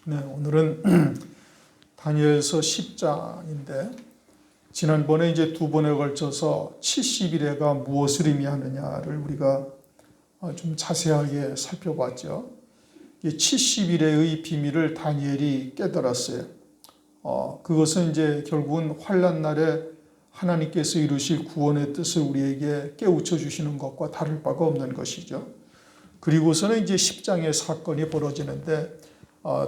네, 오늘은 다니엘서 10장인데 지난번에 이제 두 번에 걸쳐서 70일에가 무엇을 의미하느냐를 우리가 좀 자세하게 살펴봤죠. 이 70일의 비밀을 다니엘이 깨달았어요. 그것은 이제 결국은 환난 날에 하나님께서 이루실 구원의 뜻을 우리에게 깨우쳐 주시는 것과 다를 바가 없는 것이죠. 그리고서는 이제 10장의 사건이 벌어지는데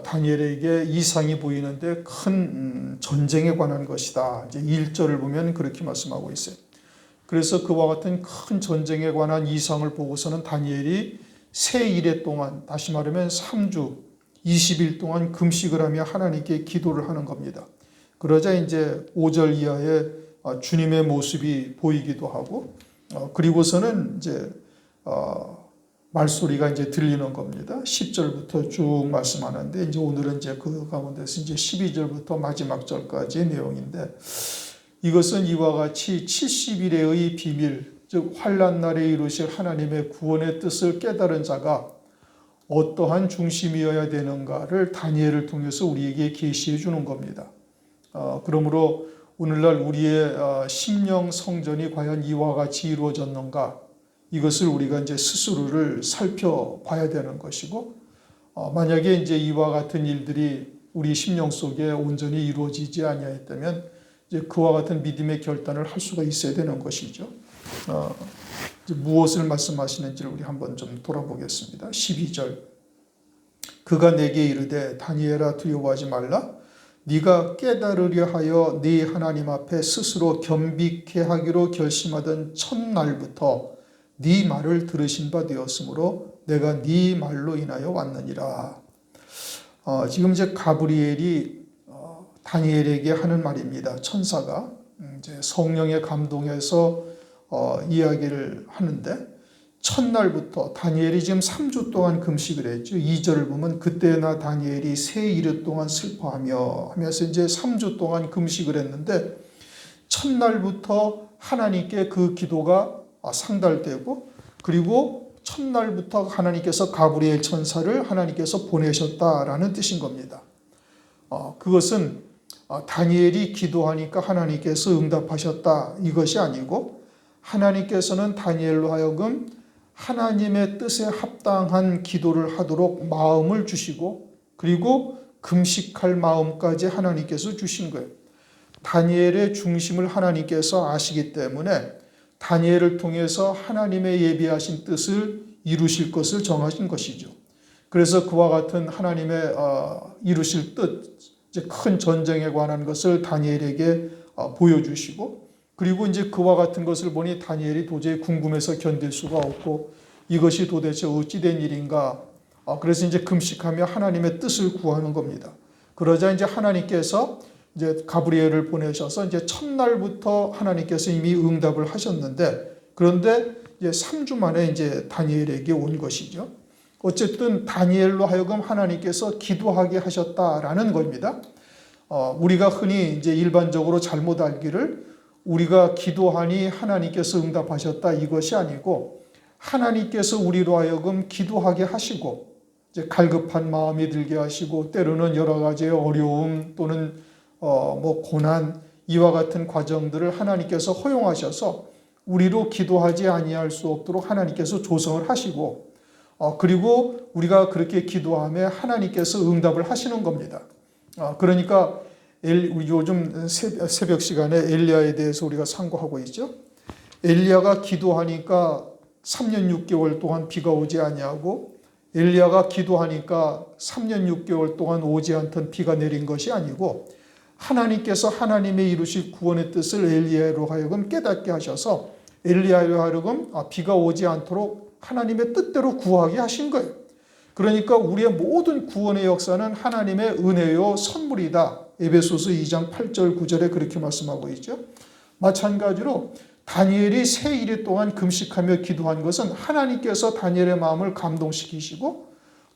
다니엘에게 이상이 보이는데 큰 전쟁에 관한 것이다. 이제 1절을 보면 그렇게 말씀하고 있어요. 그래서 그와 같은 큰 전쟁에 관한 이상을 보고서는 다니엘이 세 일해 동안, 다시 말하면 3주 20일 동안 금식을 하며 하나님께 기도를 하는 겁니다. 그러자 이제 5절 이하에 주님의 모습이 보이기도 하고, 그리고서는 이제 말소리가 이제 들리는 겁니다. 10절부터 쭉 말씀하는데, 이제 오늘은 이제 그 가운데서 이제 12절부터 마지막 절까지의 내용인데, 이것은 이와 같이 70일의 비밀, 즉 환난 날에 이루실 하나님의 구원의 뜻을 깨달은 자가 어떠한 중심이어야 되는가를 다니엘을 통해서 우리에게 계시해 주는 겁니다. 그러므로 오늘날 우리의 심령 성전이 과연 이와 같이 이루어졌는가, 이것을 우리가 이제 스스로를 살펴봐야 되는 것이고, 만약에 이제 이와 같은 일들이 우리 심령 속에 온전히 이루어지지 아니하였다면 이제 그와 같은 믿음의 결단을 할 수가 있어야 되는 것이죠. 이제 무엇을 말씀하시는지를 우리 한번 좀 돌아보겠습니다. 12절. 그가 내게 이르되 다니엘아 두려워하지 말라. 네가 깨달으려 하여 네 하나님 앞에 스스로 겸비케 하기로 결심하던 첫날부터 네 말을 들으신 바 되었으므로 내가 네 말로 인하여 왔느니라. 지금 이제 가브리엘이 다니엘에게 하는 말입니다. 천사가 이제 성령의 감동에서 이야기를 하는데, 첫날부터 다니엘이 지금 3주 동안 금식을 했죠. 2절을 보면 그때나 다니엘이 세 일흘 동안 슬퍼하며 하면서 이제 3주 동안 금식을 했는데, 첫날부터 하나님께 그 기도가 상달되고, 그리고 첫날부터 하나님께서 가브리엘 천사를 하나님께서 보내셨다라는 뜻인 겁니다. 그것은 다니엘이 기도하니까 하나님께서 응답하셨다, 이것이 아니고, 하나님께서는 다니엘로 하여금 하나님의 뜻에 합당한 기도를 하도록 마음을 주시고, 그리고 금식할 마음까지 하나님께서 주신 거예요. 다니엘의 중심을 하나님께서 아시기 때문에 다니엘을 통해서 하나님의 예비하신 뜻을 이루실 것을 정하신 것이죠. 그래서 그와 같은 하나님의 이루실 뜻, 이제 큰 전쟁에 관한 것을 다니엘에게 보여주시고, 그리고 이제 그와 같은 것을 보니 다니엘이 도저히 궁금해서 견딜 수가 없고, 이것이 도대체 어찌된 일인가. 그래서 이제 금식하며 하나님의 뜻을 구하는 겁니다. 그러자 이제 하나님께서 이제 가브리엘을 보내셔서 이제 첫날부터 하나님께서 이미 응답을 하셨는데, 그런데 이제 3주 만에 이제 다니엘에게 온 것이죠. 어쨌든 다니엘로 하여금 하나님께서 기도하게 하셨다라는 겁니다. 우리가 흔히 이제 일반적으로 잘못 알기를 우리가 기도하니 하나님께서 응답하셨다, 이것이 아니고, 하나님께서 우리로 하여금 기도하게 하시고, 이제 갈급한 마음이 들게 하시고, 때로는 여러 가지의 어려움 또는 고난, 이와 같은 과정들을 하나님께서 허용하셔서 우리로 기도하지 아니할 수 없도록 하나님께서 조성을 하시고, 그리고 우리가 그렇게 기도하며 하나님께서 응답을 하시는 겁니다. 그러니까 요즘 새벽 시간에 엘리야에 대해서 우리가 상고하고 있죠. 엘리야가 기도하니까 3년 6개월 동안 비가 오지 아니하고, 엘리야가 기도하니까 3년 6개월 동안 오지 않던 비가 내린 것이 아니고, 하나님께서 하나님의 이루실 구원의 뜻을 엘리야로 하여금 깨닫게 하셔서 엘리야로 하여금 비가 오지 않도록 하나님의 뜻대로 구하게 하신 거예요. 그러니까 우리의 모든 구원의 역사는 하나님의 은혜요 선물이다. 에베소서 2장 8절 9절에 그렇게 말씀하고 있죠. 마찬가지로 다니엘이 세 일 동안 금식하며 기도한 것은 하나님께서 다니엘의 마음을 감동시키시고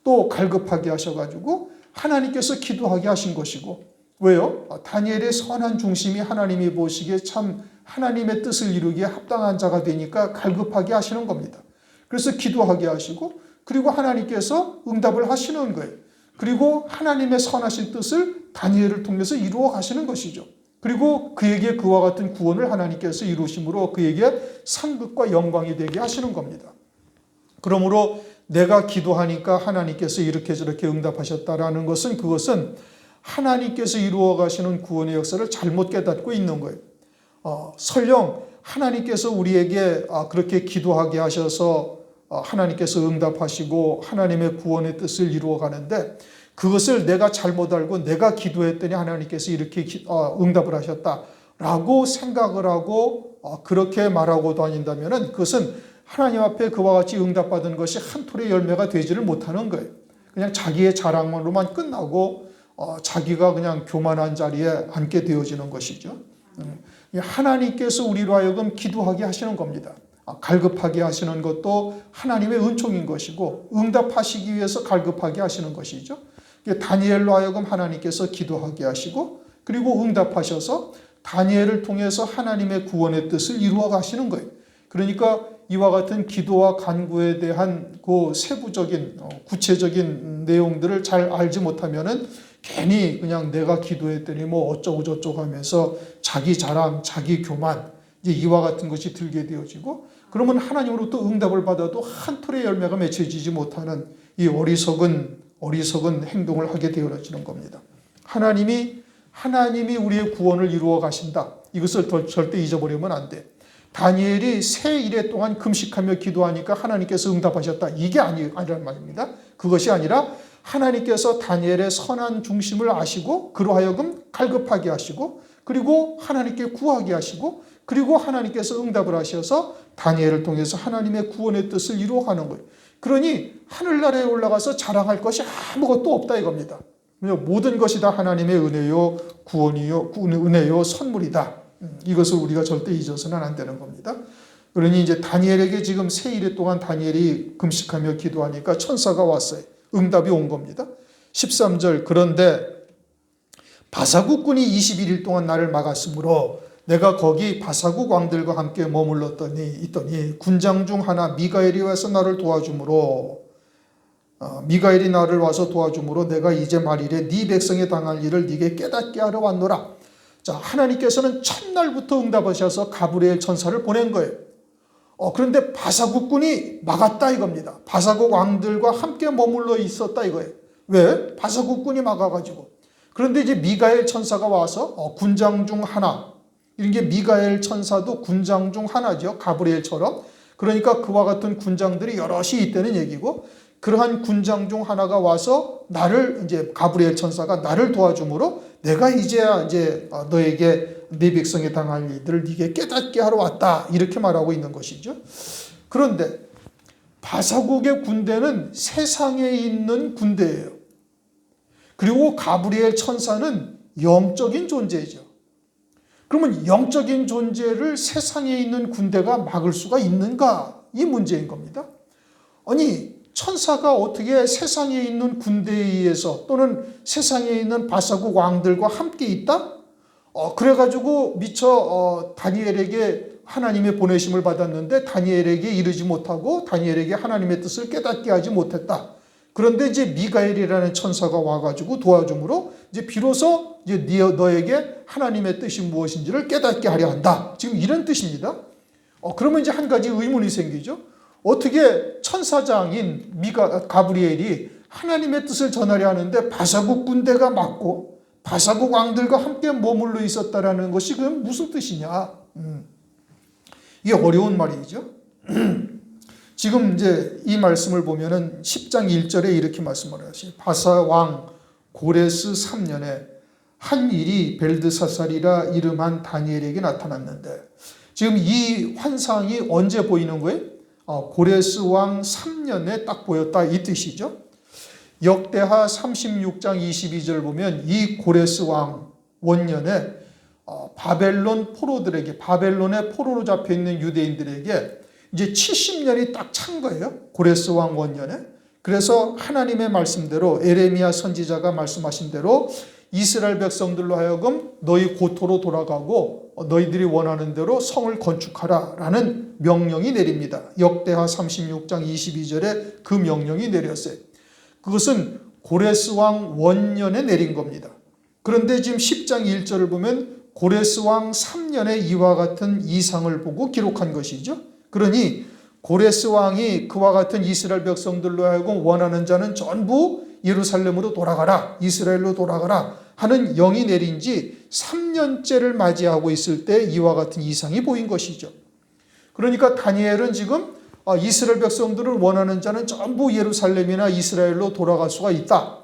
또 갈급하게 하셔가지고 하나님께서 기도하게 하신 것이고, 왜요? 다니엘의 선한 중심이 하나님이 보시기에 참 하나님의 뜻을 이루기에 합당한 자가 되니까 갈급하게 하시는 겁니다. 그래서 기도하게 하시고, 그리고 하나님께서 응답을 하시는 거예요. 그리고 하나님의 선하신 뜻을 다니엘을 통해서 이루어 가시는 것이죠. 그리고 그에게 그와 같은 구원을 하나님께서 이루심으로 그에게 상급과 영광이 되게 하시는 겁니다. 그러므로 내가 기도하니까 하나님께서 이렇게 저렇게 응답하셨다라는 것은, 그것은 하나님께서 이루어 가시는 구원의 역사를 잘못 깨닫고 있는 거예요. 설령 하나님께서 우리에게 그렇게 기도하게 하셔서 하나님께서 응답하시고 하나님의 구원의 뜻을 이루어 가는데, 그것을 내가 잘못 알고 내가 기도했더니 하나님께서 이렇게 응답을 하셨다라고 생각을 하고 그렇게 말하고 다닌다면, 그것은 하나님 앞에 그와 같이 응답받은 것이 한 톨의 열매가 되지를 못하는 거예요. 그냥 자기의 자랑만으로만 끝나고 자기가 그냥 교만한 자리에 앉게 되어지는 것이죠. 하나님께서 우리로 하여금 기도하게 하시는 겁니다. 갈급하게 하시는 것도 하나님의 은총인 것이고, 응답하시기 위해서 갈급하게 하시는 것이죠. 다니엘로 하여금 하나님께서 기도하게 하시고, 그리고 응답하셔서 다니엘을 통해서 하나님의 구원의 뜻을 이루어 가시는 거예요. 그러니까 이와 같은 기도와 간구에 대한 그 세부적인 구체적인 내용들을 잘 알지 못하면은 괜히 그냥 내가 기도했더니 뭐 어쩌고 저쩌고 하면서 자기 자랑, 자기 교만, 이제 이와 같은 것이 들게 되어지고, 그러면 하나님으로부터 응답을 받아도 한 톨의 열매가 맺혀지지 못하는 이 어리석은 행동을 하게 되어지는 겁니다. 하나님이 우리의 구원을 이루어 가신다. 이것을 절대 잊어버리면 안 돼. 다니엘이 새 일해 동안 금식하며 기도하니까 하나님께서 응답하셨다. 이게 아니란 말입니다. 그것이 아니라 하나님께서 다니엘의 선한 중심을 아시고 그로 하여금 갈급하게 하시고, 그리고 하나님께 구하게 하시고, 그리고 하나님께서 응답을 하셔서 다니엘을 통해서 하나님의 구원의 뜻을 이루어가는 거예요. 그러니 하늘나라에 올라가서 자랑할 것이 아무것도 없다 이겁니다. 모든 것이 다 하나님의 은혜요, 구원이요, 은혜요, 선물이다. 이것을 우리가 절대 잊어서는 안 되는 겁니다. 그러니 이제 다니엘에게 지금 세 일 동안 다니엘이 금식하며 기도하니까 천사가 왔어요. 응답이 온 겁니다. 13절, 그런데 바사국 군이 21일 동안 나를 막았으므로 내가 거기 바사국 왕들과 함께 있더니 군장 중 하나 미가엘이 와서 나를 도와주므로 미가엘이 나를 와서 도와주므로 내가 이제 말이래 네 백성에 당할 일을 네게 깨닫게 하러 왔노라. 자, 하나님께서는 첫날부터 응답하셔서 가브리엘 천사를 보낸 거예요. 그런데 바사국 군이 막았다 이겁니다. 바사국 왕들과 함께 머물러 있었다 이거예요. 왜? 바사국 군이 막아가지고. 그런데 이제 미가엘 천사가 와서 군장 중 하나, 이런 게 미가엘 천사도 군장 중 하나죠. 가브리엘처럼. 그러니까 그와 같은 군장들이 여럿이 있다는 얘기고, 그러한 군장 중 하나가 와서 가브리엘 천사가 나를 도와주므로 내가 이제야 너에게 네 백성에 당할 일들을 네게 깨닫게 하러 왔다. 이렇게 말하고 있는 것이죠. 그런데 바사국의 군대는 세상에 있는 군대예요. 그리고 가브리엘 천사는 영적인 존재죠. 그러면 영적인 존재를 세상에 있는 군대가 막을 수가 있는가? 이 문제인 겁니다. 아니, 천사가 어떻게 세상에 있는 군대에 의해서 또는 세상에 있는 바사국 왕들과 함께 있다? 그래가지고 미처 다니엘에게 하나님의 보내심을 받았는데 다니엘에게 이르지 못하고 다니엘에게 하나님의 뜻을 깨닫게 하지 못했다. 그런데 이제 미가엘이라는 천사가 와가지고 도와줌으로 이제 비로소 이제 너에게 하나님의 뜻이 무엇인지를 깨닫게 하려 한다. 지금 이런 뜻입니다. 그러면 이제 한 가지 의문이 생기죠. 어떻게 천사장인 가브리엘이 하나님의 뜻을 전하려 하는데 바사국 군대가 막고 바사국 왕들과 함께 머물러 있었다라는 것이 그럼 무슨 뜻이냐? 이게 어려운 말이죠. 지금 이제 이 말씀을 보면은 10장 1절에 이렇게 말씀을 하시죠. 바사 왕 고레스 3년에 한 일이 벨드사살이라 이름한 다니엘에게 나타났는데, 지금 이 환상이 언제 보이는 거예요? 고레스 왕 3년에 딱 보였다 이 뜻이죠. 역대하 36장 22절 보면 이 고레스 왕 원년에 바벨론의 포로로 잡혀 있는 유대인들에게 이제 70년이 딱 찬 거예요. 고레스 왕 원년에. 그래서 하나님의 말씀대로 에레미야 선지자가 말씀하신 대로 이스라엘 백성들로 하여금 너희 고토로 돌아가고 너희들이 원하는 대로 성을 건축하라 라는 명령이 내립니다. 역대하 36장 22절에 그 명령이 내렸어요. 그것은 고레스 왕 원년에 내린 겁니다. 그런데 지금 10장 1절을 보면 고레스 왕 3년에 이와 같은 이상을 보고 기록한 것이죠. 그러니 고레스 왕이 그와 같은 이스라엘 백성들로 하여금 원하는 자는 전부 예루살렘으로 돌아가라, 이스라엘로 돌아가라 하는 영이 내린 지 3년째를 맞이하고 있을 때 이와 같은 이상이 보인 것이죠. 그러니까 다니엘은 지금 이스라엘 백성들을 원하는 자는 전부 예루살렘이나 이스라엘로 돌아갈 수가 있다.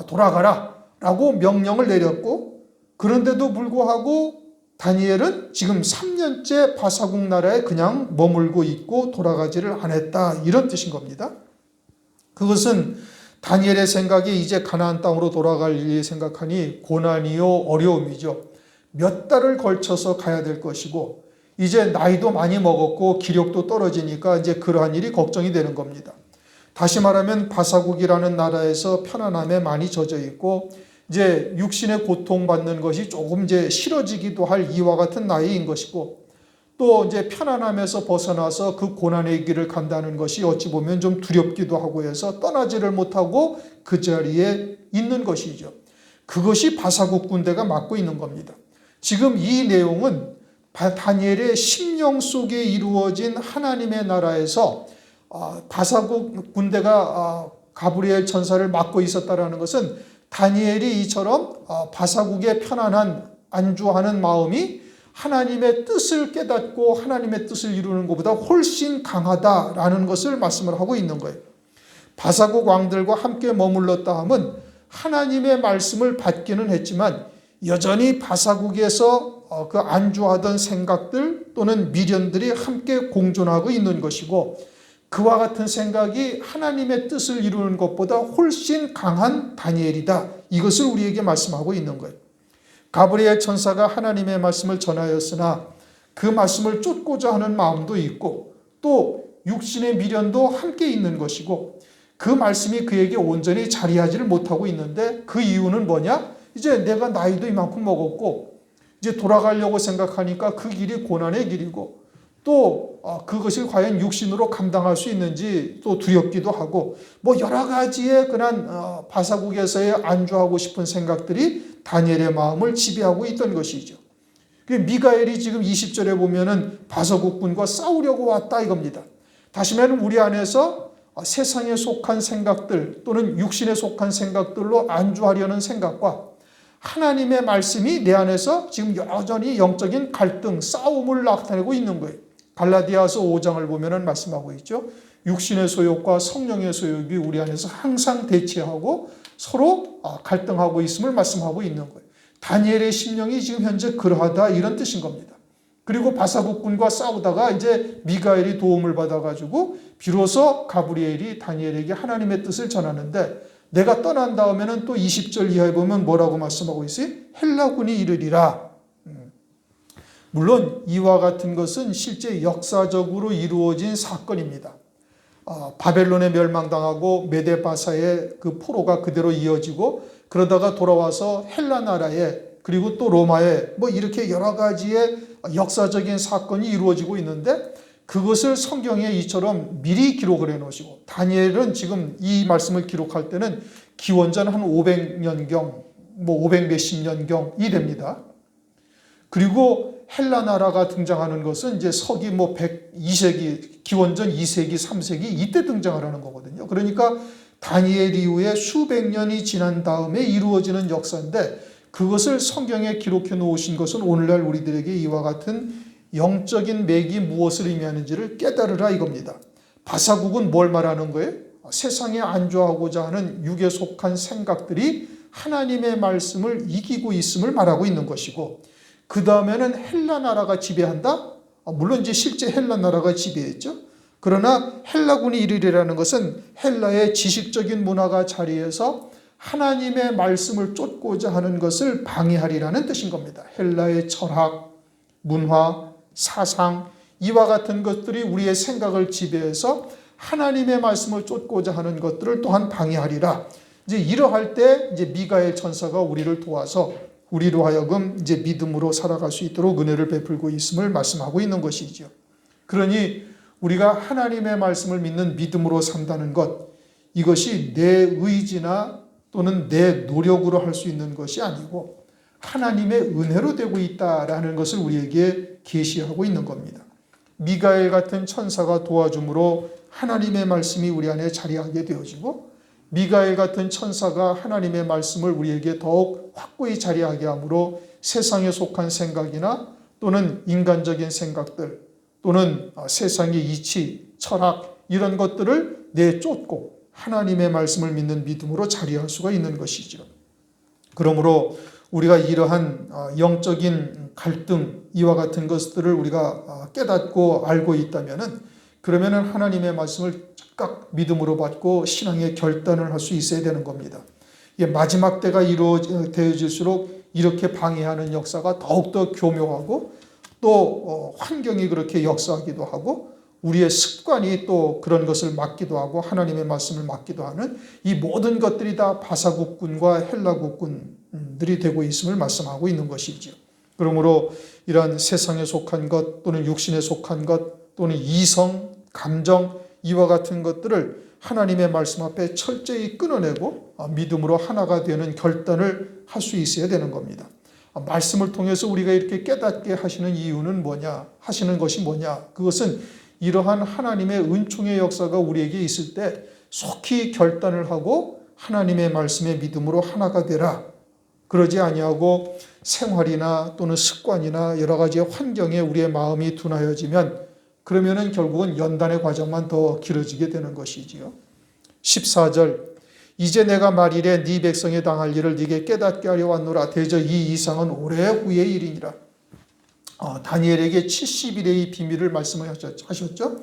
돌아가라 라고 명령을 내렸고, 그런데도 불구하고 다니엘은 지금 3년째 바사국 나라에 그냥 머물고 있고 돌아가지를 않았다, 이런 뜻인 겁니다. 그것은 다니엘의 생각이 이제 가나안 땅으로 돌아갈 일이 생각하니 고난이요 어려움이죠. 몇 달을 걸쳐서 가야 될 것이고 이제 나이도 많이 먹었고 기력도 떨어지니까 이제 그러한 일이 걱정이 되는 겁니다. 다시 말하면 바사국이라는 나라에서 편안함에 많이 젖어 있고 이제 육신의 고통받는 것이 조금 이제 싫어지기도 할 이와 같은 나이인 것이고, 또 이제 편안함에서 벗어나서 그 고난의 길을 간다는 것이 어찌 보면 좀 두렵기도 하고 해서 떠나지를 못하고 그 자리에 있는 것이죠. 그것이 바사국 군대가 맡고 있는 겁니다. 지금 이 내용은 다니엘의 심령 속에 이루어진 하나님의 나라에서 바사국 군대가 가브리엘 천사를 맡고 있었다라는 것은 다니엘이 이처럼 바사국의 편안한 안주하는 마음이 하나님의 뜻을 깨닫고 하나님의 뜻을 이루는 것보다 훨씬 강하다라는 것을 말씀을 하고 있는 거예요. 바사국 왕들과 함께 머물렀다 함은 하나님의 말씀을 받기는 했지만 여전히 바사국에서 그 안주하던 생각들 또는 미련들이 함께 공존하고 있는 것이고, 그와 같은 생각이 하나님의 뜻을 이루는 것보다 훨씬 강한 다니엘이다, 이것을 우리에게 말씀하고 있는 거예요. 가브리엘 천사가 하나님의 말씀을 전하였으나 그 말씀을 쫓고자 하는 마음도 있고 또 육신의 미련도 함께 있는 것이고, 그 말씀이 그에게 온전히 자리하지를 못하고 있는데 그 이유는 뭐냐? 이제 내가 나이도 이만큼 먹었고 이제 돌아가려고 생각하니까 그 길이 고난의 길이고 또 그것을 과연 육신으로 감당할 수 있는지 또 두렵기도 하고 뭐 여러 가지의 그런 바사국에서의 안주하고 싶은 생각들이 다니엘의 마음을 지배하고 있던 것이죠. 미가엘이 지금 20절에 보면은 바사국군과 싸우려고 왔다 이겁니다. 다시 말하면 우리 안에서 세상에 속한 생각들 또는 육신에 속한 생각들로 안주하려는 생각과 하나님의 말씀이 내 안에서 지금 여전히 영적인 갈등, 싸움을 나타내고 있는 거예요. 갈라디아서 5장을 보면은 말씀하고 있죠. 육신의 소욕과 성령의 소욕이 우리 안에서 항상 대치하고 서로 갈등하고 있음을 말씀하고 있는 거예요. 다니엘의 심령이 지금 현재 그러하다, 이런 뜻인 겁니다. 그리고 바사국군과 싸우다가 이제 미가엘이 도움을 받아가지고 비로소 가브리엘이 다니엘에게 하나님의 뜻을 전하는데, 내가 떠난 다음에는 또 20절 이하에 보면 뭐라고 말씀하고 있어요? 헬라군이 이르리라. 물론 이와 같은 것은 실제 역사적으로 이루어진 사건입니다. 바벨론에 멸망당하고 메데바사의 그 포로가 그대로 이어지고 그러다가 돌아와서 헬라 나라에 그리고 또 로마에 뭐 이렇게 여러 가지의 역사적인 사건이 이루어지고 있는데, 그것을 성경에 이처럼 미리 기록을 해놓으시고, 다니엘은 지금 이 말씀을 기록할 때는 기원전 한 500년경, 뭐 500 몇십 년경이 됩니다. 그리고 헬라 나라가 등장하는 것은 이제 서기 뭐 102세기, 기원전 2세기, 3세기 이때 등장하는 거거든요. 그러니까 다니엘 이후에 수백 년이 지난 다음에 이루어지는 역사인데, 그것을 성경에 기록해 놓으신 것은 오늘날 우리들에게 이와 같은 영적인 맥이 무엇을 의미하는지를 깨달으라 이겁니다. 바사국은 뭘 말하는 거예요? 세상에 안주하고자 하는 육에 속한 생각들이 하나님의 말씀을 이기고 있음을 말하고 있는 것이고, 그 다음에는 헬라 나라가 지배한다? 물론 이제 실제 헬라 나라가 지배했죠. 그러나 헬라군이 이르리라는 것은 헬라의 지식적인 문화가 자리해서 하나님의 말씀을 쫓고자 하는 것을 방해하리라는 뜻인 겁니다. 헬라의 철학, 문화, 사상, 이와 같은 것들이 우리의 생각을 지배해서 하나님의 말씀을 쫓고자 하는 것들을 또한 방해하리라. 이제 이러할 때 이제 미가엘 천사가 우리를 도와서 우리로 하여금 이제 믿음으로 살아갈 수 있도록 은혜를 베풀고 있음을 말씀하고 있는 것이죠. 그러니 우리가 하나님의 말씀을 믿는 믿음으로 산다는 것, 이것이 내 의지나 또는 내 노력으로 할 수 있는 것이 아니고 하나님의 은혜로 되고 있다라는 것을 우리에게 계시하고 있는 겁니다. 미가엘 같은 천사가 도와줌으로 하나님의 말씀이 우리 안에 자리하게 되어지고 미가엘 같은 천사가 하나님의 말씀을 우리에게 더욱 확고히 자리하게 함으로 세상에 속한 생각이나 또는 인간적인 생각들 또는 세상의 이치, 철학 이런 것들을 내쫓고 하나님의 말씀을 믿는 믿음으로 자리할 수가 있는 것이죠. 그러므로 우리가 이러한 영적인 갈등 이와 같은 것들을 우리가 깨닫고 알고 있다면은 그러면은 하나님의 말씀을 즉각 믿음으로 받고 신앙의 결단을 할 수 있어야 되는 겁니다. 이게 마지막 때가 이루어질수록 이렇게 방해하는 역사가 더욱더 교묘하고 또 환경이 그렇게 역사하기도 하고 우리의 습관이 또 그런 것을 막기도 하고 하나님의 말씀을 막기도 하는 이 모든 것들이 다 바사국군과 헬라국군들이 되고 있음을 말씀하고 있는 것이죠. 그러므로 이러한 세상에 속한 것 또는 육신에 속한 것 또는 이성, 감정 이와 같은 것들을 하나님의 말씀 앞에 철저히 끊어내고 믿음으로 하나가 되는 결단을 할 수 있어야 되는 겁니다. 말씀을 통해서 우리가 이렇게 깨닫게 하시는 이유는 뭐냐? 하시는 것이 뭐냐? 그것은 이러한 하나님의 은총의 역사가 우리에게 있을 때 속히 결단을 하고 하나님의 말씀의 믿음으로 하나가 되라. 그러지 아니하고 생활이나 또는 습관이나 여러 가지의 환경에 우리의 마음이 둔하여지면 그러면은 결국은 연단의 과정만 더 길어지게 되는 것이지요. 14절 이제 내가 말이래 네 백성이 당할 일을 네게 깨닫게 하려 왔노라. 대저 이 이상은 오래 후의 일이니라. 다니엘에게 70일의 비밀을 말씀하셨죠.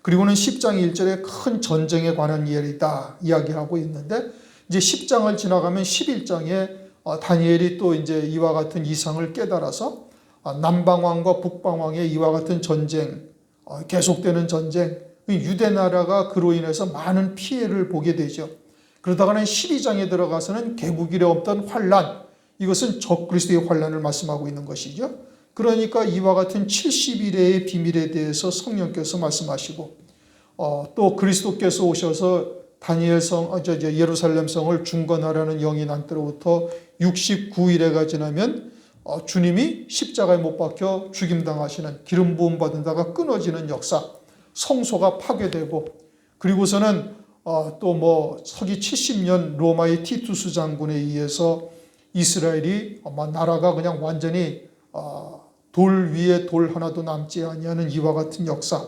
그리고는 10장 1절에 큰 전쟁에 관한 일이다 이야기하고 있는데 이제 10장을 지나가면 11장에 다니엘이 또 이제 이와 같은 이상을 깨달아서 남방왕과 북방왕의 이와 같은 전쟁, 계속되는 전쟁, 유대 나라가 그로 인해서 많은 피해를 보게 되죠. 그러다가는 12장에 들어가서는 개국일에 없던 환란, 이것은 적그리스도의 환란을 말씀하고 있는 것이죠. 그러니까 이와 같은 70일의 비밀에 대해서 성령께서 말씀하시고 또 그리스도께서 오셔서 다니엘 성, 예루살렘 성을 중건하라는 영이 난 때로부터 69일에가 지나면 주님이 십자가에 못 박혀 죽임당하시는 기름 부음 받은 자가 끊어지는 역사, 성소가 파괴되고 그리고서는 또 서기 70년 로마의 티투스 장군에 의해서 이스라엘이 나라가 그냥 완전히 돌 위에 돌 하나도 남지 아니하는 이와 같은 역사,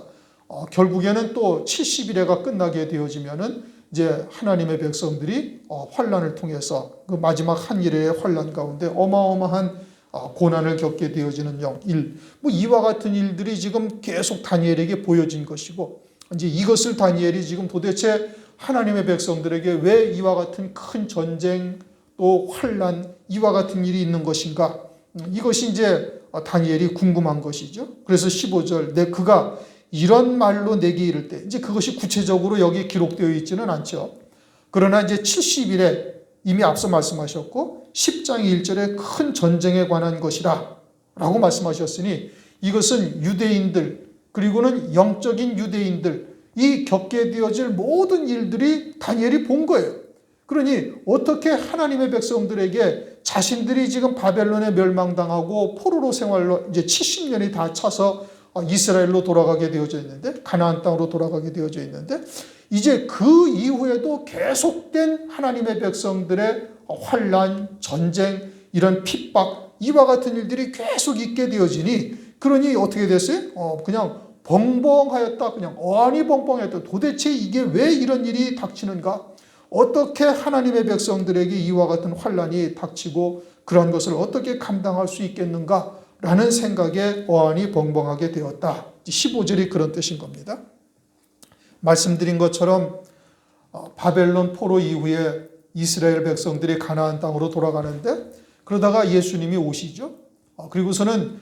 결국에는 또 70일에가 끝나게 되어지면은 이제 하나님의 백성들이 환란을 통해서 그 마지막 한 일의 환란 가운데 어마어마한 고난을 겪게 되어지는 일, 이와 같은 일들이 지금 계속 다니엘에게 보여진 것이고 이제 이것을 다니엘이 지금 도대체 하나님의 백성들에게 왜 이와 같은 큰 전쟁 또 환란 이와 같은 일이 있는 것인가, 이것이 이제 다니엘이 궁금한 것이죠. 그래서 15절 그가 이런 말로 내게 이를 때, 이제 그것이 구체적으로 여기 기록되어 있지는 않죠. 그러나 이제 70일에 이미 앞서 말씀하셨고 10장 1절에 큰 전쟁에 관한 것이라 라고 말씀하셨으니 이것은 유대인들 그리고는 영적인 유대인들 이 겪게 되어질 모든 일들이 다니엘이 본 거예요. 그러니 어떻게 하나님의 백성들에게 자신들이 지금 바벨론에 멸망당하고 포로로 생활로 이제 70년이 다 차서 이스라엘로 돌아가게 되어져 있는데, 가나안 땅으로 돌아가게 되어져 있는데, 이제 그 이후에도 계속된 하나님의 백성들의 환란, 전쟁, 이런 핍박, 이와 같은 일들이 계속 있게 되어지니, 그러니 어떻게 됐어요? 그냥 벙벙하였다. 그냥 어안이 벙벙했다. 도대체 이게 왜 이런 일이 닥치는가? 어떻게 하나님의 백성들에게 이와 같은 환란이 닥치고 그러한 것을 어떻게 감당할 수 있겠는가? 라는 생각에 어안이 벙벙하게 되었다. 15절이 그런 뜻인 겁니다. 말씀드린 것처럼 바벨론 포로 이후에 이스라엘 백성들이 가나안 땅으로 돌아가는데, 그러다가 예수님이 오시죠. 그리고서는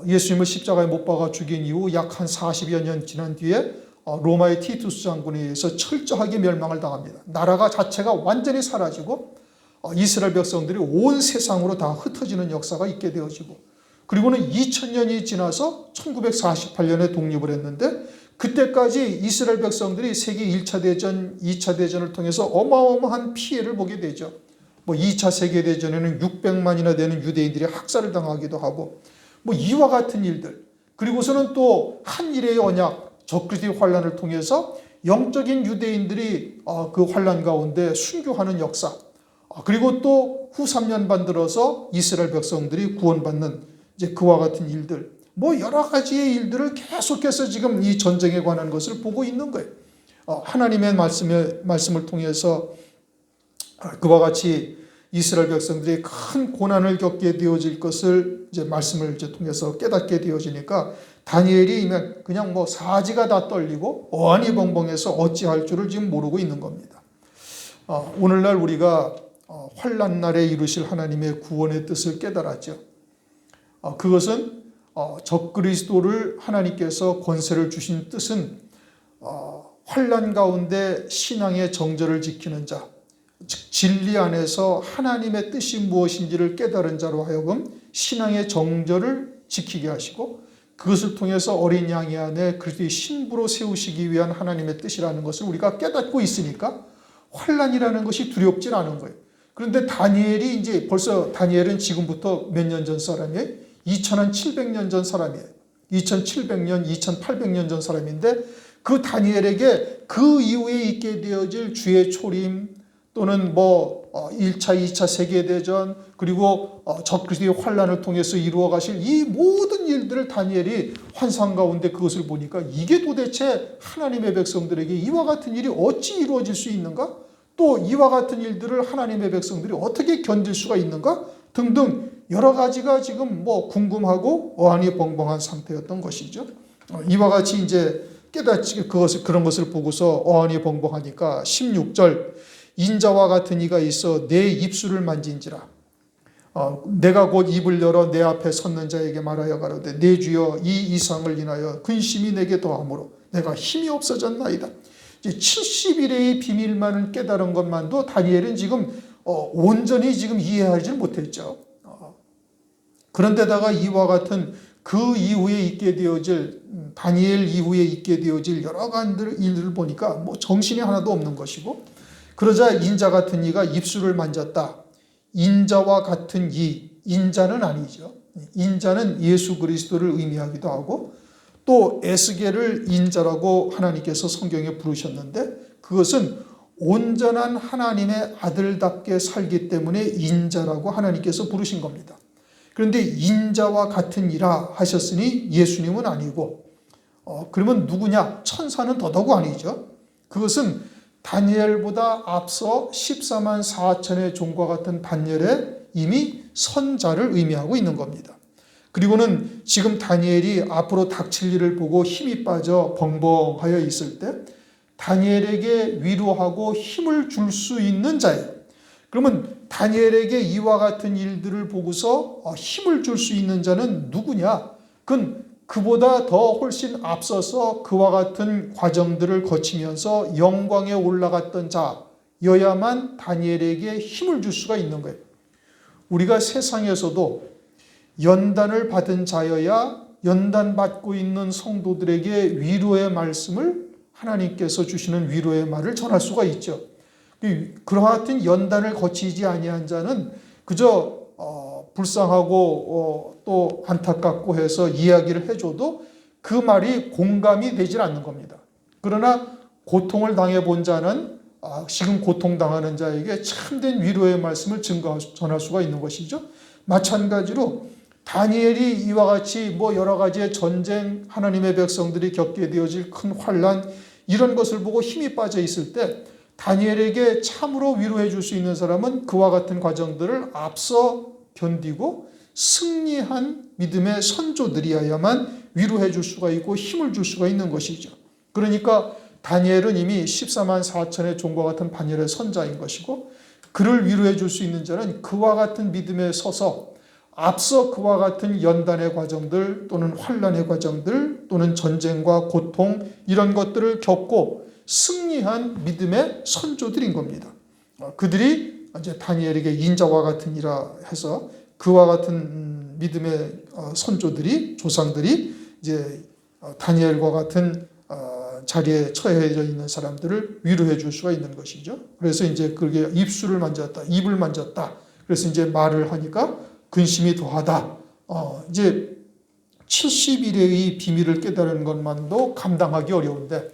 예수님을 십자가에 못 박아 죽인 이후 약 한 40여 년 지난 뒤에 로마의 티투스 장군에 의해서 철저하게 멸망을 당합니다. 나라가 자체가 완전히 사라지고 이스라엘 백성들이 온 세상으로 다 흩어지는 역사가 있게 되어지고, 그리고는 2000년이 지나서 1948년에 독립을 했는데 그때까지 이스라엘 백성들이 세계 1차 대전, 2차 대전을 통해서 어마어마한 피해를 보게 되죠. 2차 세계대전에는 600만이나 되는 유대인들이 학살을 당하기도 하고 이와 같은 일들, 그리고서는 또 한일의 언약, 적그리스도의 환란을 통해서 영적인 유대인들이 그 환란 가운데 순교하는 역사, 그리고 또 후 3년 반 들어서 이스라엘 백성들이 구원받는 이제 그와 같은 일들, 여러 가지의 일들을 계속해서 지금 이 전쟁에 관한 것을 보고 있는 거예요. 하나님의 말씀을 통해서 그와 같이 이스라엘 백성들이 큰 고난을 겪게 되어질 것을 이제 말씀을 이제 통해서 깨닫게 되어지니까 다니엘이 그냥 사지가 다 떨리고 어안이 벙벙해서 어찌할 줄을 지금 모르고 있는 겁니다. 오늘날 우리가 환난 날에 이루실 하나님의 구원의 뜻을 깨달았죠. 그것은 적그리스도를 하나님께서 권세를 주신 뜻은 환난 가운데 신앙의 정절을 지키는 자, 즉 진리 안에서 하나님의 뜻이 무엇인지를 깨달은 자로 하여금 신앙의 정절을 지키게 하시고 그것을 통해서 어린 양의 안에 그리스도의 신부로 세우시기 위한 하나님의 뜻이라는 것을 우리가 깨닫고 있으니까 환난이라는 것이 두렵진 않은 거예요. 그런데 다니엘은 지금부터 몇 년 전 사람이에요? 2700년 전 사람이에요. 2700년, 2800년 전 사람인데 그 다니엘에게 그 이후에 있게 되어질 주의 초림 또는 1차, 2차 세계대전 그리고 적그리스도의 환란을 통해서 이루어 가실 이 모든 일들을 다니엘이 환상 가운데 그것을 보니까 이게 도대체 하나님의 백성들에게 이와 같은 일이 어찌 이루어질 수 있는가? 또 이와 같은 일들을 하나님의 백성들이 어떻게 견딜 수가 있는가? 등등 여러 가지가 지금 궁금하고 어안이 벙벙한 상태였던 것이죠. 이와 같이 이제 깨닫지 그런 것을 보고서 어안이 벙벙하니까 16절 인자와 같은 이가 있어 내 입술을 만진지라. 내가 곧 입을 열어 내 앞에 섰는 자에게 말하여 가로되 내 주여 이 이상을 인하여 근심이 내게 더하므로 내가 힘이 없어졌나이다. 70일의 비밀만을 깨달은 것만도 다니엘은 지금 온전히 지금 이해하지 못했죠. 그런데다가 이와 같은 그 이후에 있게 되어질 다니엘 이후에 있게 되어질 여러 가지 일들을 보니까 정신이 하나도 없는 것이고 그러자 인자 같은 이가 입술을 만졌다. 인자와 같은 이, 인자는 아니죠. 인자는 예수 그리스도를 의미하기도 하고 또 에스겔을 인자라고 하나님께서 성경에 부르셨는데 그것은 온전한 하나님의 아들답게 살기 때문에 인자라고 하나님께서 부르신 겁니다. 그런데 인자와 같은 이라 하셨으니 예수님은 아니고 그러면 누구냐? 천사는 더더욱 아니죠. 그것은 다니엘보다 앞서 14만 4천의 종과 같은 다니엘에 이미 선자를 의미하고 있는 겁니다. 그리고는 지금 다니엘이 앞으로 닥칠 일을 보고 힘이 빠져 벙벙하여 있을 때 다니엘에게 위로하고 힘을 줄 수 있는 자예요. 그러면 다니엘에게 이와 같은 일들을 보고서 힘을 줄 수 있는 자는 누구냐? 그건 그보다 더 훨씬 앞서서 그와 같은 과정들을 거치면서 영광에 올라갔던 자여야만 다니엘에게 힘을 줄 수가 있는 거예요. 우리가 세상에서도 연단을 받은 자여야 연단받고 있는 성도들에게 위로의 말씀을 하나님께서 주시는 위로의 말을 전할 수가 있죠. 그와 같은 연단을 거치지 아니한 자는 그저 불쌍하고 또 안타깝고 해서 이야기를 해줘도 그 말이 공감이 되질 않는 겁니다. 그러나 고통을 당해본 자는 지금 고통당하는 자에게 참된 위로의 말씀을 전할 수가 있는 것이죠. 마찬가지로 다니엘이 이와 같이 여러 가지의 전쟁, 하나님의 백성들이 겪게 되어질 큰 환난 이런 것을 보고 힘이 빠져 있을 때 다니엘에게 참으로 위로해 줄 수 있는 사람은 그와 같은 과정들을 앞서 견디고 승리한 믿음의 선조들이어야만 위로해 줄 수가 있고 힘을 줄 수가 있는 것이죠. 그러니까 다니엘은 이미 14만 4천의 종과 같은 다니엘의 선자인 것이고 그를 위로해 줄 수 있는 자는 그와 같은 믿음에 서서 앞서 그와 같은 연단의 과정들 또는 환난의 과정들 또는 전쟁과 고통 이런 것들을 겪고 승리한 믿음의 선조들인 겁니다. 그들이 이제 다니엘에게 인자와 같은 이라 해서 그와 같은 믿음의 선조들이 조상들이 이제 다니엘과 같은 자리에 처해져 있는 사람들을 위로해 줄 수가 있는 것이죠. 그래서 이제 그게 입술을 만졌다, 입을 만졌다. 그래서 이제 말을 하니까 근심이 더하다. 이제 70일의 비밀을 깨달은 것만도 감당하기 어려운데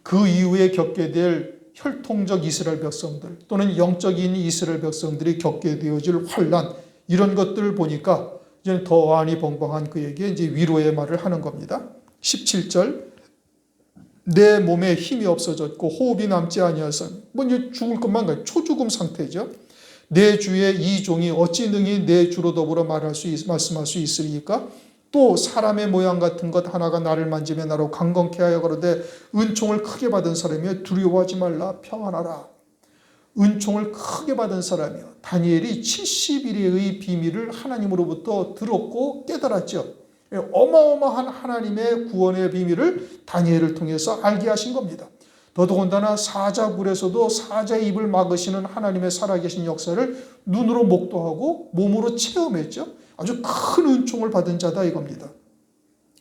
그 이후에 겪게 될 혈통적 이스라엘 백성들 또는 영적인 이스라엘 백성들이 겪게 되어질 환란 이런 것들을 보니까 이제 더 안이 벙벙한 그에게 이제 위로의 말을 하는 겁니다. 17절 내 몸에 힘이 없어졌고 호흡이 남지 아니하서 뭐 이제 죽을 것만 같아요. 초죽음 상태죠. 내 주의 이 종이 어찌 능히 내 주로 더불어 말씀할 수 있으리까? 또 사람의 모양 같은 것 하나가 나를 만지며 나로 강건케 하여 가로되 은총을 크게 받은 사람이여 두려워하지 말라 평안하라. 은총을 크게 받은 사람이요. 다니엘이 70일의 비밀을 하나님으로부터 들었고 깨달았죠. 어마어마한 하나님의 구원의 비밀을 다니엘을 통해서 알게 하신 겁니다. 더더군다나 사자굴에서도 사자의 입을 막으시는 하나님의 살아계신 역사를 눈으로 목도하고 몸으로 체험했죠. 아주 큰 은총을 받은 자다 이겁니다.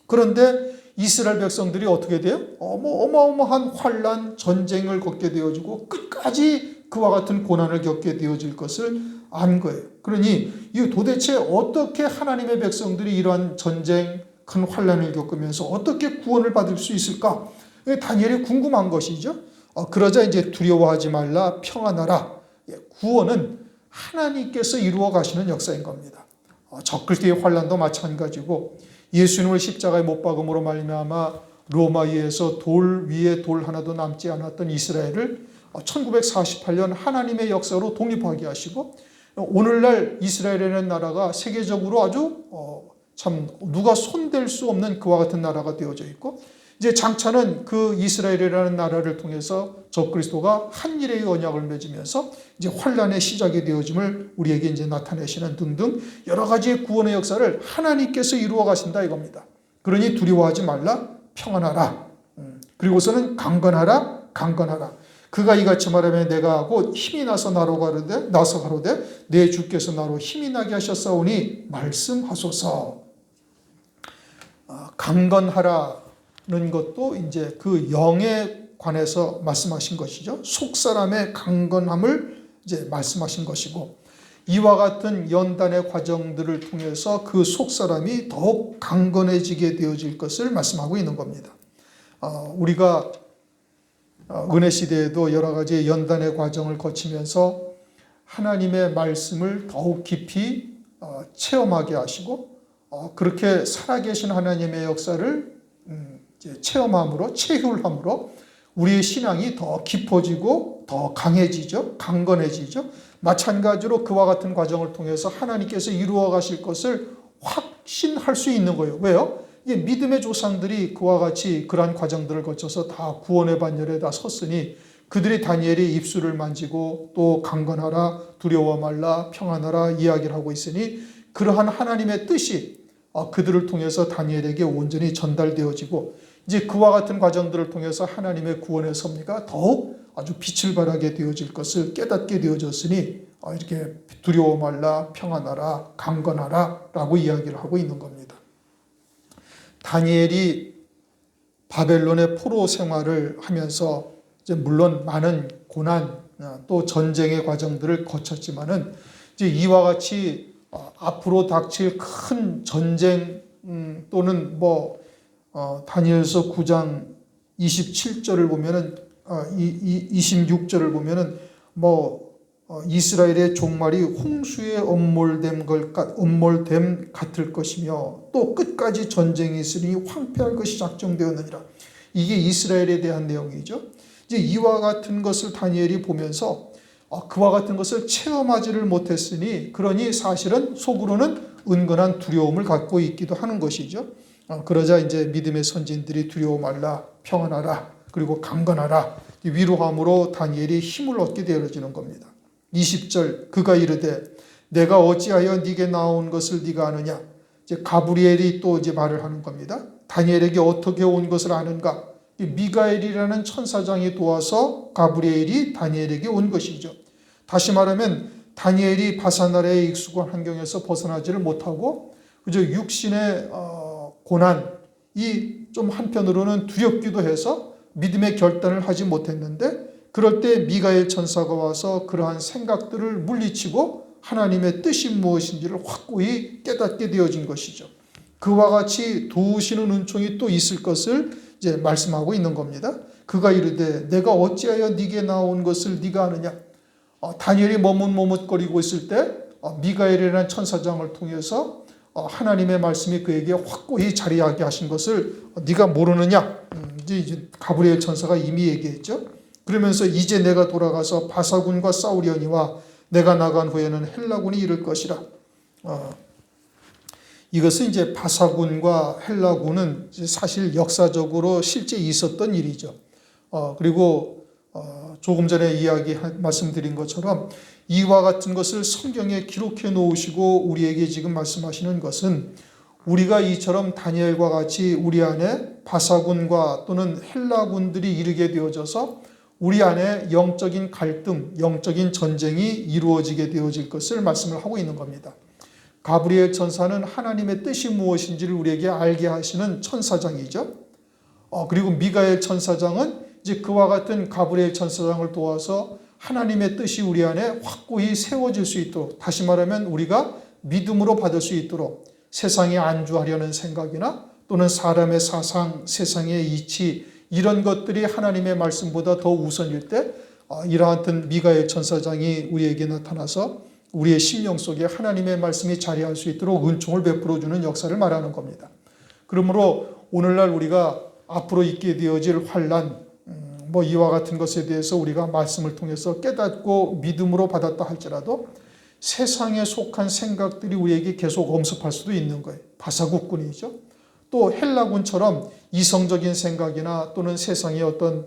그런데 이스라엘 백성들이 어떻게 돼요? 어마어마한 환란, 전쟁을 겪게 되어지고 끝까지 그와 같은 고난을 겪게 되어질 것을 안 거예요. 그러니 이 도대체 어떻게 하나님의 백성들이 이러한 전쟁, 큰 환란을 겪으면서 어떻게 구원을 받을 수 있을까? 다니엘이 궁금한 것이죠. 그러자 이제 두려워하지 말라 평안하라. 구원은 하나님께서 이루어 가시는 역사인 겁니다. 적그리스도의 환란도 마찬가지고 예수님을 십자가에 못 박음으로 말미암아 로마에서 돌 위에 돌 하나도 남지 않았던 이스라엘을 1948년 하나님의 역사로 독립하게 하시고 오늘날 이스라엘이라는 나라가 세계적으로 아주 참 누가 손댈 수 없는 그와 같은 나라가 되어져 있고 이제 장차는 그 이스라엘이라는 나라를 통해서 적그리스도가 한일의 언약을 맺으면서 이제 환란의 시작이 되어짐을 우리에게 이제 나타내시는 등등 여러 가지의 구원의 역사를 하나님께서 이루어 가신다 이겁니다. 그러니 두려워하지 말라 평안하라. 그리고서는 강건하라 강건하라. 그가 이같이 말하면 내가 하고 힘이 나서 나서 가로되 내 주께서 나로 힘이 나게 하셨사오니 말씀하소서. 강건하라. 는 것도 이제 그 영에 관해서 말씀하신 것이죠. 속 사람의 강건함을 이제 말씀하신 것이고 이와 같은 연단의 과정들을 통해서 그 속 사람이 더욱 강건해지게 되어질 것을 말씀하고 있는 겁니다. 우리가 은혜 시대에도 여러 가지 연단의 과정을 거치면서 하나님의 말씀을 더욱 깊이 체험하게 하시고 그렇게 살아계신 하나님의 역사를 체험함으로 체휼함으로 우리의 신앙이 더 깊어지고 더 강해지죠. 강건해지죠. 마찬가지로 그와 같은 과정을 통해서 하나님께서 이루어 가실 것을 확신할 수 있는 거예요. 왜요? 이게 믿음의 조상들이 그와 같이 그러한 과정들을 거쳐서 다 구원의 반열에 다 섰으니 그들이 다니엘이 입술을 만지고 또 강건하라 두려워 말라 평안하라 이야기를 하고 있으니 그러한 하나님의 뜻이 그들을 통해서 다니엘에게 온전히 전달되어지고 이제 그와 같은 과정들을 통해서 하나님의 구원의 섭리가 더욱 아주 빛을 발하게 되어질 것을 깨닫게 되어졌으니 이렇게 두려워 말라 평안하라 강건하라 라고 이야기를 하고 있는 겁니다. 다니엘이 바벨론의 포로 생활을 하면서 이제 물론 많은 고난 또 전쟁의 과정들을 거쳤지만은 이제 이와 같이 앞으로 닥칠 큰 전쟁 또는 다니엘서 9장 27절을 보면은 26절을 보면은 이스라엘의 종말이 홍수에 엄몰됨 같을 것이며 또 끝까지 전쟁이 있으니 황폐할 것이 작정되었느니라. 이게 이스라엘에 대한 내용이죠. 이제 이와 같은 것을 다니엘이 보면서 그와 같은 것을 체험하지를 못했으니 그러니 사실은 속으로는 은근한 두려움을 갖고 있기도 하는 것이죠. 그러자 이제 믿음의 선진들이 두려워 말라 평안하라 그리고 강건하라 위로함으로 다니엘이 힘을 얻게 되어지는 겁니다. 20절 그가 이르되 내가 어찌하여 네게 나온 것을 네가 아느냐. 이제 가브리엘이 또 이제 말을 하는 겁니다. 다니엘에게 어떻게 온 것을 아는가. 미가엘이라는 천사장이 도와서 가브리엘이 다니엘에게 온 것이죠. 다시 말하면 다니엘이 바사나라의 익숙한 환경에서 벗어나지를 못하고 그저 육신의 고난, 이 좀 한편으로는 두렵기도 해서 믿음의 결단을 하지 못했는데, 그럴 때 미가엘 천사가 와서 그러한 생각들을 물리치고 하나님의 뜻이 무엇인지를 확고히 깨닫게 되어진 것이죠. 그와 같이 도우시는 은총이 또 있을 것을 이제 말씀하고 있는 겁니다. 그가 이르되 내가 어찌하여 네게 나온 것을 네가 아느냐. 다니엘이 머뭇머뭇거리고 있을 때 미가엘이라는 천사장을 통해서 하나님의 말씀이 그에게 확고히 자리하게 하신 것을 네가 모르느냐. 이제 가브리엘 천사가 이미 얘기했죠. 그러면서 이제 내가 돌아가서 바사군과 싸우려니와 내가 나간 후에는 헬라군이 이를 것이라. 이것은 이제 바사군과 헬라군은 사실 역사적으로 실제 있었던 일이죠. 그리고 조금 전에 말씀드린 것처럼 이와 같은 것을 성경에 기록해 놓으시고 우리에게 지금 말씀하시는 것은 우리가 이처럼 다니엘과 같이 우리 안에 바사군과 또는 헬라군들이 이르게 되어져서 우리 안에 영적인 갈등, 영적인 전쟁이 이루어지게 되어질 것을 말씀을 하고 있는 겁니다. 가브리엘 천사는 하나님의 뜻이 무엇인지를 우리에게 알게 하시는 천사장이죠. 그리고 미가엘 천사장은 이제 그와 같은 가브리엘 천사장을 도와서 하나님의 뜻이 우리 안에 확고히 세워질 수 있도록, 다시 말하면 우리가 믿음으로 받을 수 있도록 세상에 안주하려는 생각이나 또는 사람의 사상, 세상의 이치, 이런 것들이 하나님의 말씀보다 더 우선일 때 이러한 미가엘 천사장이 우리에게 나타나서 우리의 심령 속에 하나님의 말씀이 자리할 수 있도록 은총을 베풀어 주는 역사를 말하는 겁니다. 그러므로 오늘날 우리가 앞으로 있게 되어질 환난, 이와 같은 것에 대해서 우리가 말씀을 통해서 깨닫고 믿음으로 받았다 할지라도 세상에 속한 생각들이 우리에게 계속 엄습할 수도 있는 거예요. 바사국군이죠. 또 헬라군처럼 이성적인 생각이나 또는 세상의 어떤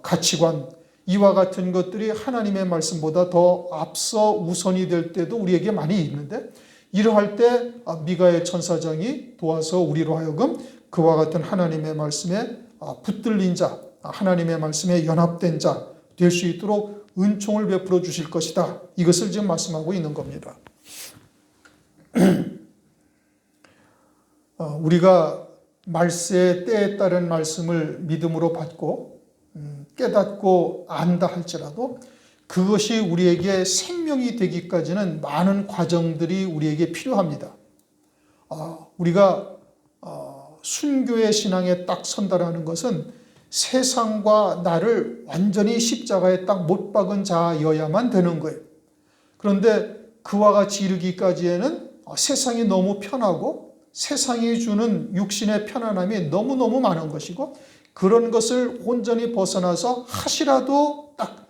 가치관, 이와 같은 것들이 하나님의 말씀보다 더 앞서 우선이 될 때도 우리에게 많이 있는데, 이러할 때 미가엘 천사장이 도와서 우리로 하여금 그와 같은 하나님의 말씀에 붙들린 자, 하나님의 말씀에 연합된 자 될 수 있도록 은총을 베풀어 주실 것이다. 이것을 지금 말씀하고 있는 겁니다. 우리가 말세의 때에 따른 말씀을 믿음으로 받고 깨닫고 안다 할지라도 그것이 우리에게 생명이 되기까지는 많은 과정들이 우리에게 필요합니다. 우리가 순교의 신앙에 딱 선다라는 것은 세상과 나를 완전히 십자가에 딱 못 박은 자여야만 되는 거예요. 그런데 그와 같이 이르기까지에는 세상이 너무 편하고 세상이 주는 육신의 편안함이 너무너무 많은 것이고, 그런 것을 온전히 벗어나서 하시라도 딱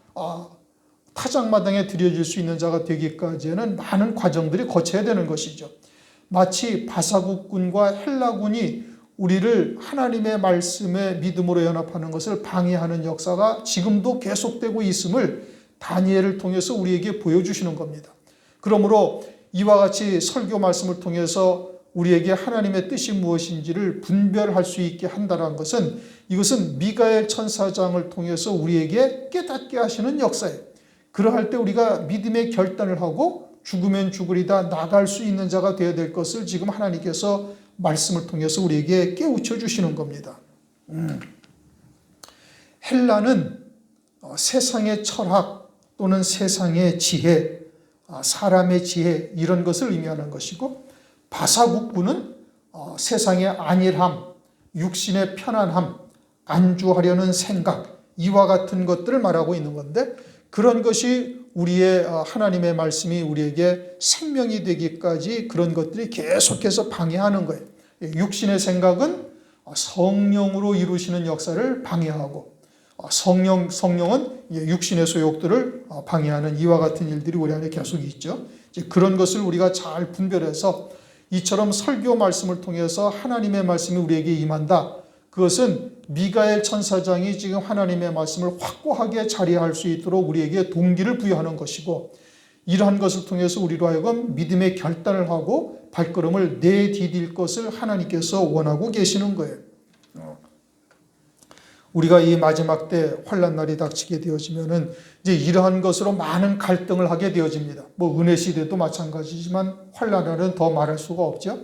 타작마당에 들여질 수 있는 자가 되기까지는 많은 과정들이 거쳐야 되는 것이죠. 마치 바사국군과 헬라군이 우리를 하나님의 말씀에 믿음으로 연합하는 것을 방해하는 역사가 지금도 계속되고 있음을 다니엘을 통해서 우리에게 보여주시는 겁니다. 그러므로 이와 같이 설교 말씀을 통해서 우리에게 하나님의 뜻이 무엇인지를 분별할 수 있게 한다는 것은, 이것은 미가엘 천사장을 통해서 우리에게 깨닫게 하시는 역사예요. 그러할 때 우리가 믿음의 결단을 하고 죽으면 죽으리다 나갈 수 있는 자가 되어야 될 것을 지금 하나님께서 말씀을 통해서 우리에게 깨우쳐 주시는 겁니다. 헬라는 세상의 철학 또는 세상의 지혜, 사람의 지혜, 이런 것을 의미하는 것이고, 바사국군은 세상의 안일함, 육신의 편안함, 안주하려는 생각, 이와 같은 것들을 말하고 있는 건데, 그런 것이 우리의 하나님의 말씀이 우리에게 생명이 되기까지 그런 것들이 계속해서 방해하는 거예요. 육신의 생각은 성령으로 이루시는 역사를 방해하고, 성령은 육신의 소욕들을 방해하는 이와 같은 일들이 우리 안에 계속 있죠. 그런 것을 우리가 잘 분별해서 이처럼 설교 말씀을 통해서 하나님의 말씀이 우리에게 임한다. 그것은 미가엘 천사장이 지금 하나님의 말씀을 확고하게 자리할 수 있도록 우리에게 동기를 부여하는 것이고, 이러한 것을 통해서 우리로 하여금 믿음의 결단을 하고 발걸음을 내디딜 것을 하나님께서 원하고 계시는 거예요. 우리가 이 마지막 때 환난 날이 닥치게 되어지면은 이제 이러한 것으로 많은 갈등을 하게 되어집니다. 은혜 시대도 마찬가지지만 환난 날은 더 말할 수가 없죠.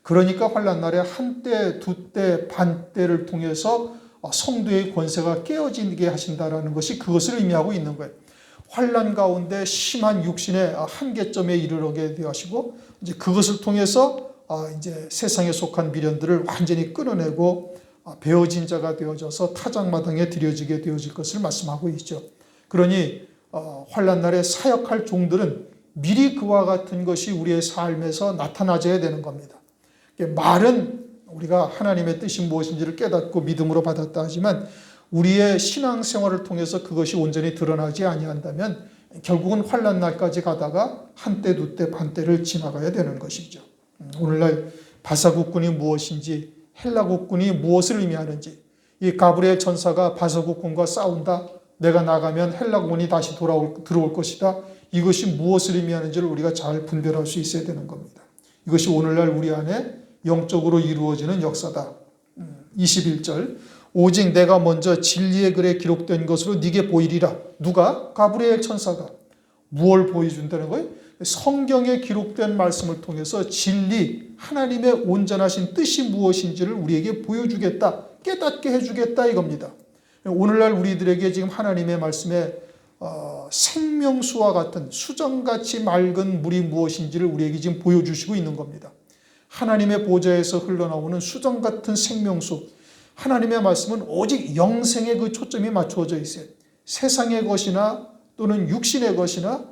그러니까 환난 날에 한때, 두때, 반때를 통해서 성도의 권세가 깨어지게 하신다라는 것이 그것을 의미하고 있는 거예요. 환난 가운데 심한 육신의 한계점에 이르게 되시고 이제 그것을 통해서 이제 세상에 속한 미련들을 완전히 끊어내고 배어진 자가 되어져서 타작마당에 들여지게 되어질 것을 말씀하고 있죠. 그러니 환난 날에 사역할 종들은 미리 그와 같은 것이 우리의 삶에서 나타나져야 되는 겁니다. 말은 우리가 하나님의 뜻이 무엇인지를 깨닫고 믿음으로 받았다 하지만 우리의 신앙생활을 통해서 그것이 온전히 드러나지 아니한다면 결국은 환난 날까지 가다가 한때, 두때, 반때를 지나가야 되는 것이죠. 오늘날 바사국군이 무엇인지, 헬라국군이 무엇을 의미하는지, 이 가브리엘 천사가 바사국군과 싸운다, 내가 나가면 헬라군이 다시 들어올 것이다, 이것이 무엇을 의미하는지를 우리가 잘 분별할 수 있어야 되는 겁니다. 이것이 오늘날 우리 안에 영적으로 이루어지는 역사다. 21절, 오직 내가 먼저 진리의 글에 기록된 것으로 네게 보이리라. 누가? 가브리엘 천사가. 무엇을 보여준다는 거예요? 성경에 기록된 말씀을 통해서 진리, 하나님의 온전하신 뜻이 무엇인지를 우리에게 보여주겠다, 깨닫게 해주겠다 이겁니다. 오늘날 우리들에게 지금 하나님의 말씀에 생명수와 같은 수정같이 맑은 물이 무엇인지를 우리에게 지금 보여주시고 있는 겁니다. 하나님의 보좌에서 흘러나오는 수정 같은 생명수, 하나님의 말씀은 오직 영생에 그 초점이 맞추어져 있어요. 세상의 것이나 또는 육신의 것이나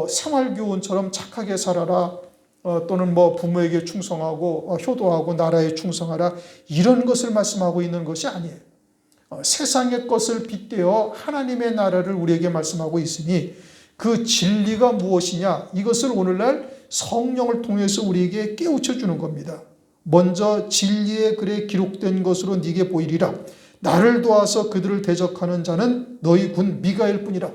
생활교훈처럼 착하게 살아라, 또는 부모에게 충성하고 효도하고 나라에 충성하라, 이런 것을 말씀하고 있는 것이 아니에요. 세상의 것을 빗대어 하나님의 나라를 우리에게 말씀하고 있으니 그 진리가 무엇이냐, 이것을 오늘날 성령을 통해서 우리에게 깨우쳐 주는 겁니다. 먼저 진리의 글에 기록된 것으로 네게 보이리라. 나를 도와서 그들을 대적하는 자는 너희 군 미가엘 뿐이라.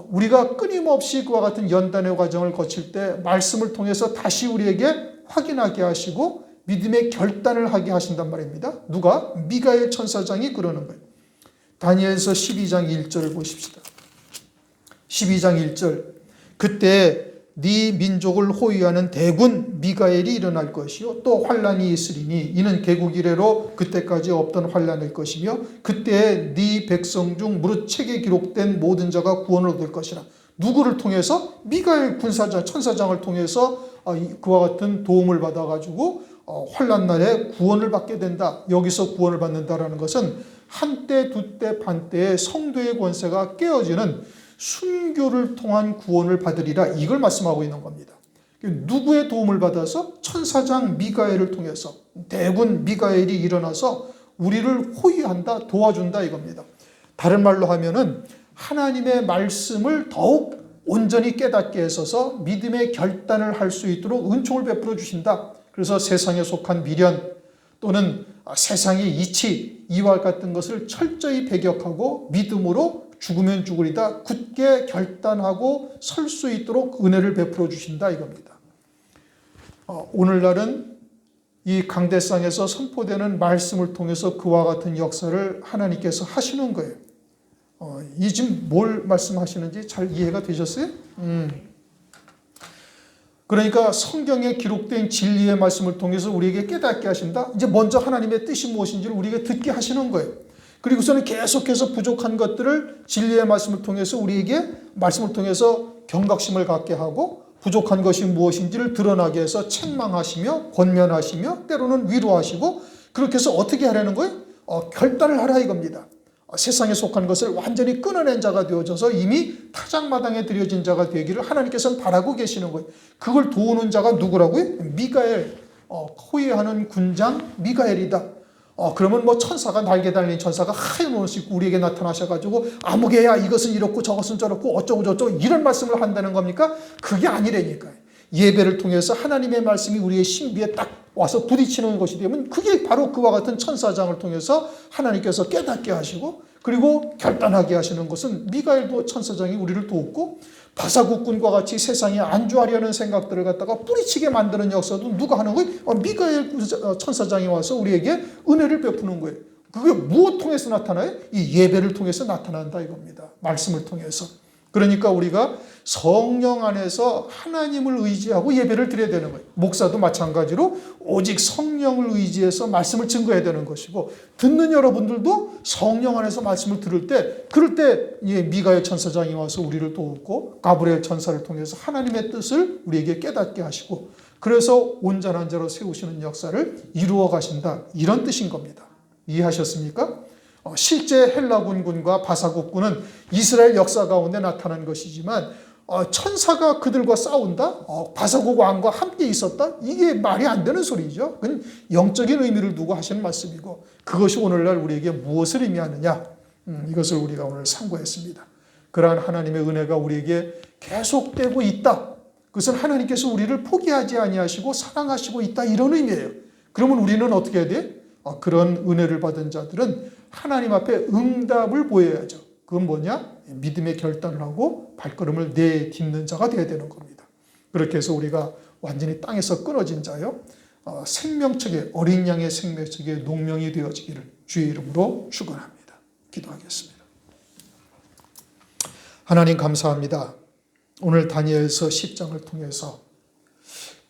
우리가 끊임없이 그와 같은 연단의 과정을 거칠 때 말씀을 통해서 다시 우리에게 확인하게 하시고 믿음의 결단을 하게 하신단 말입니다. 누가? 미가엘 천사장이 그러는 거예요. 다니엘서 12장 1절을 보십시다. 12장 1절, 그때 네 민족을 호위하는 대군 미가엘이 일어날 것이요 또 환란이 있으리니 이는 개국 이래로 그때까지 없던 환란일 것이며 그때에 네 백성 중 무릇 책에 기록된 모든 자가 구원을 얻을 것이라. 누구를 통해서? 미가엘 군사장, 천사장을 통해서 그와 같은 도움을 받아가지고 환란 날에 구원을 받게 된다. 여기서 구원을 받는다라는 것은 한때, 두때, 반때의 성도의 권세가 깨어지는 순교를 통한 구원을 받으리라, 이걸 말씀하고 있는 겁니다. 누구의 도움을 받아서? 천사장 미가엘을 통해서 대군 미가엘이 일어나서 우리를 호위한다, 도와준다 이겁니다. 다른 말로 하면은 하나님의 말씀을 더욱 온전히 깨닫게 해서서 믿음의 결단을 할 수 있도록 은총을 베풀어 주신다. 그래서 세상에 속한 미련 또는 세상의 이치, 이와 같은 것을 철저히 배격하고 믿음으로 죽으면 죽으리다 굳게 결단하고 설 수 있도록 은혜를 베풀어 주신다 이겁니다. 오늘날은 이 강대상에서 선포되는 말씀을 통해서 그와 같은 역사를 하나님께서 하시는 거예요. 이 지금 뭘 말씀하시는지 잘 이해가 되셨어요? 그러니까 성경에 기록된 진리의 말씀을 통해서 우리에게 깨닫게 하신다. 이제 먼저 하나님의 뜻이 무엇인지를 우리에게 듣게 하시는 거예요. 그리고서는 계속해서 부족한 것들을 진리의 말씀을 통해서 우리에게 말씀을 통해서 경각심을 갖게 하고 부족한 것이 무엇인지를 드러나게 해서 책망하시며 권면하시며 때로는 위로하시고 그렇게 해서 어떻게 하라는 거예요? 결단을 하라 이겁니다. 세상에 속한 것을 완전히 끊어낸 자가 되어져서 이미 타작마당에 들여진 자가 되기를 하나님께서는 바라고 계시는 거예요. 그걸 도우는 자가 누구라고요? 미가엘, 호위하는 군장 미가엘이다. 그러면 천사가, 날개 달린 천사가 하얀 옷을 입고 우리에게 나타나셔가지고 아무개야 이것은 이렇고 저것은 저렇고 어쩌고 저쩌고 이런 말씀을 한다는 겁니까? 그게 아니라니까요. 예배를 통해서 하나님의 말씀이 우리의 신비에 딱 와서 부딪히는 것이 되면 그게 바로 그와 같은 천사장을 통해서 하나님께서 깨닫게 하시고 그리고 결단하게 하시는 것은 미가엘도 천사장이 우리를 돕고 바사국군과 같이 세상에 안주하려는 생각들을 갖다가 뿌리치게 만드는 역사도 누가 하는 거예요? 미가엘 천사장이 와서 우리에게 은혜를 베푸는 거예요. 그게 무엇 통해서 나타나요? 이 예배를 통해서 나타난다 이겁니다. 말씀을 통해서. 그러니까 우리가 성령 안에서 하나님을 의지하고 예배를 드려야 되는 거예요. 목사도 마찬가지로 오직 성령을 의지해서 말씀을 증거해야 되는 것이고, 듣는 여러분들도 성령 안에서 말씀을 그럴 때 미가엘 천사장이 와서 우리를 도우고 가브리엘 천사를 통해서 하나님의 뜻을 우리에게 깨닫게 하시고, 그래서 온전한 자로 세우시는 역사를 이루어 가신다, 이런 뜻인 겁니다. 이해하셨습니까? 실제 헬라 군군과 바사국군은 이스라엘 역사 가운데 나타난 것이지만, 천사가 그들과 싸운다? 바사국 왕과 함께 있었다? 이게 말이 안 되는 소리죠. 그건 영적인 의미를 두고 하시는 말씀이고, 그것이 오늘날 우리에게 무엇을 의미하느냐? 이것을 우리가 오늘 상고했습니다. 그러한 하나님의 은혜가 우리에게 계속되고 있다. 그것은 하나님께서 우리를 포기하지 아니하시고 사랑하시고 있다, 이런 의미예요. 그러면 우리는 어떻게 해야 돼? 그런 은혜를 받은 자들은 하나님 앞에 응답을 보여야죠. 그건 뭐냐? 믿음의 결단을 하고 발걸음을 내딛는 자가 되어야 되는 겁니다. 그렇게 해서 우리가 완전히 땅에서 끊어진 자요, 생명책에, 어린 양의 생명책에 농명이 되어지기를 주의 이름으로 축원합니다. 기도하겠습니다. 하나님 감사합니다. 오늘 다니엘서 10장을 통해서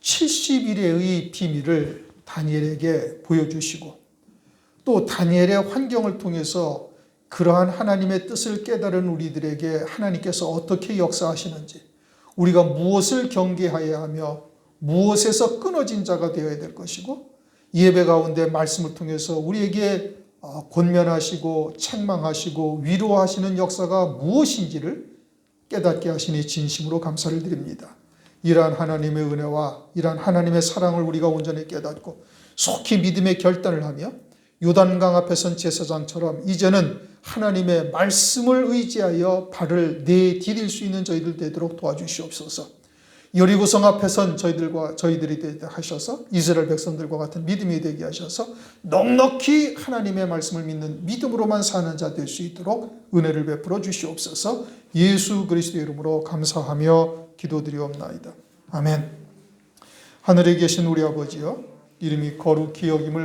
70일의 비밀을 다니엘에게 보여주시고, 또 다니엘의 환경을 통해서 그러한 하나님의 뜻을 깨달은 우리들에게 하나님께서 어떻게 역사하시는지, 우리가 무엇을 경계하여야 하며 무엇에서 끊어진 자가 되어야 될 것이고, 예배 가운데 말씀을 통해서 우리에게 권면하시고 책망하시고 위로하시는 역사가 무엇인지를 깨닫게 하시니 진심으로 감사를 드립니다. 이러한 하나님의 은혜와 이러한 하나님의 사랑을 우리가 온전히 깨닫고 속히 믿음의 결단을 하며 요단강 앞에 선 제사장처럼 이제는 하나님의 말씀을 의지하여 발을 내디딜 수 있는 저희들 되도록 도와주시옵소서. 여리고성 앞에 선 저희들이 되게 하셔서 이스라엘 백성들과 같은 믿음이 되게 하셔서 넉넉히 하나님의 말씀을 믿는 믿음으로만 사는 자 될 수 있도록 은혜를 베풀어 주시옵소서. 예수 그리스도의 이름으로 감사하며 기도드리옵나이다. 아멘. 하늘에 계신 우리 아버지여, 이름이 거룩히 여김을